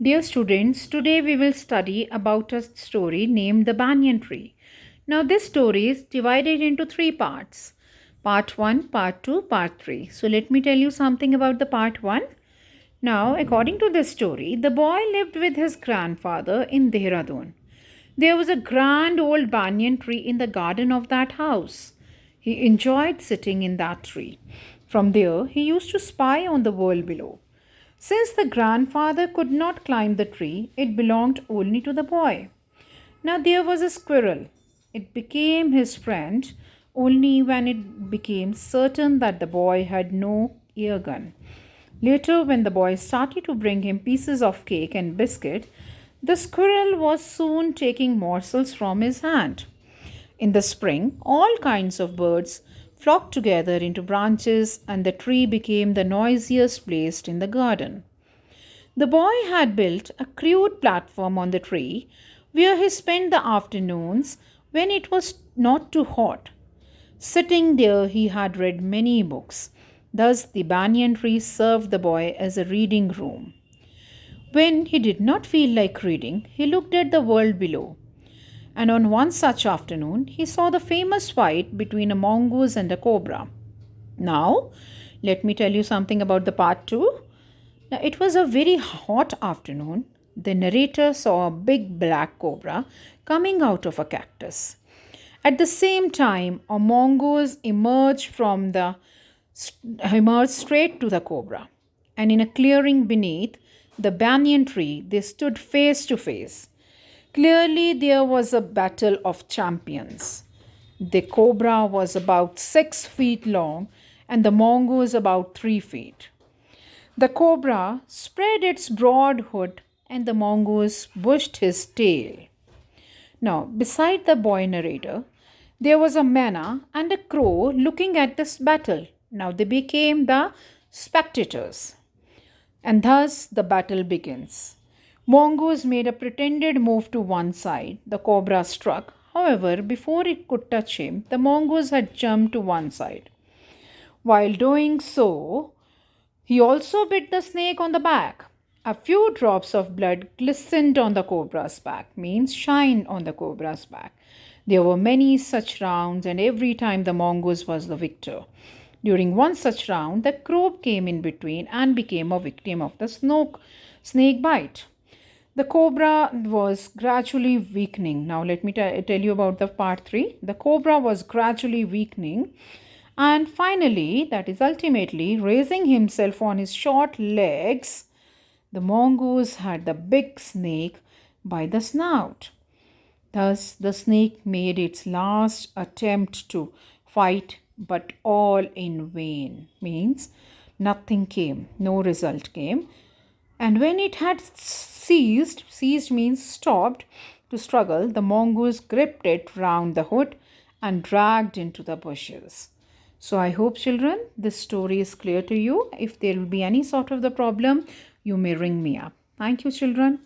Dear students, today we will study about a story named the Banyan Tree. Now, this story is divided into three parts: part 1, part 2, part 3. So, let me tell you something about the part 1. Now, according to this story, the boy lived with his grandfather in Dehradun. There was a grand old banyan tree in the garden of that house. He enjoyed sitting in that tree. From there, he used to spy on the world below. Since the grandfather could not climb the tree, it belonged only to the boy. Now there was a squirrel. It became his friend only when it became certain that the boy had no ear gun. Later, when the boy started to bring him pieces of cake and biscuit, the squirrel was soon taking morsels from his hand. In the spring, all kinds of birds flocked together into branches, and the tree became the noisiest place in the garden. The boy had built a crude platform on the tree where he spent the afternoons when it was not too hot. Sitting there, he had read many books. Thus, the banyan tree served the boy as a reading room. When he did not feel like reading, he looked at the world below. And on one such afternoon, he saw the famous fight between a mongoose and a cobra. Now, let me tell you something about the part 2. Now, it was a very hot afternoon. The narrator saw a big black cobra coming out of a cactus. At the same time, a mongoose emerged straight to the cobra. And in a clearing beneath the banyan tree, they stood face to face. Clearly, there was a battle of champions. The cobra was about 6 feet long and the mongoose about 3 feet. The cobra spread its broad hood and the mongoose bushed his tail. Now, beside the boy narrator, there was a manna and a crow looking at this battle. Now, they became the spectators. And thus the battle begins. Mongoose made a pretended move to one side. The cobra struck. However, before it could touch him, the mongoose had jumped to one side. While doing so, he also bit the snake on the back. A few drops of blood glistened on the cobra's back, means shine on the cobra's back. There were many such rounds, and every time the mongoose was the victor. During one such round, the crow came in between and became a victim of the snake bite. The cobra was gradually weakening. Now, let me tell you about the part 3. The cobra was gradually weakening and finally, that is ultimately, raising himself on his short legs. The mongoose had the big snake by the snout. Thus, the snake made its last attempt to fight, but all in vain. Means nothing came, no result came. And when it had ceased means stopped to struggle, the mongoose gripped it round the hood and dragged into the bushes. So I hope, children, this story is clear to you. If there will be any sort of the problem, you may ring me up. Thank you, children.